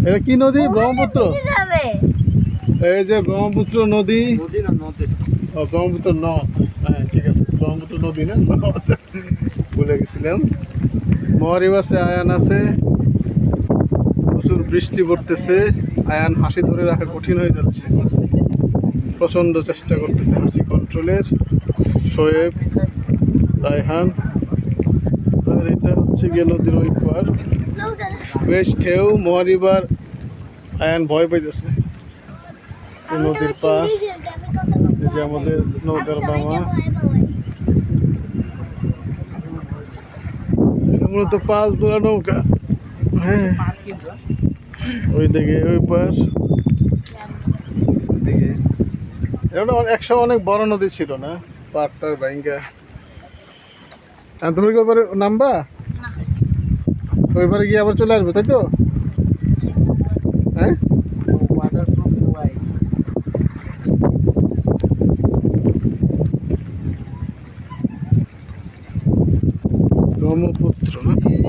এটা কি নদী? ব্রহ্মপুত্র। এই যে ব্রহ্মপুত্র নদী। ও ব্রহ্মপুত্র নদ। হ্যাঁ ঠিক আছে, ব্রহ্মপুত্র নদী না নদ, ভুলে গেছিলাম। মহারিবাসে আয়ান আছে, প্রচুর বৃষ্টি পড়তেছে। আয়ান হাসি ধরে রাখা কঠিন হয়ে যাচ্ছে, প্রচণ্ড চেষ্টা করতেছে হাসি কন্ট্রোলের। শোয়েব, রায়হান। আর এটা হচ্ছে গিয়ে নদীর ওই পার, বেশ ঢেউ। মহারিবার আয়ান ভয় পাইতেছে। নদীর পার, এই যে আমাদের নৌকার বামা। এটা মূলত পাল তোলা নৌকা। হ্যাঁ ওই দিকে ওই পার, ওইদিকে। এটা একসময় অনেক বড় নদী ছিল না, পাড়টার ভাঙ্গা। আর তুমি কি ওইবারে নামবা? ওইবারে গিয়ে আবার চলে আসবে, তাই তো? হ্যাঁ ব্রহ্মপুত্র না।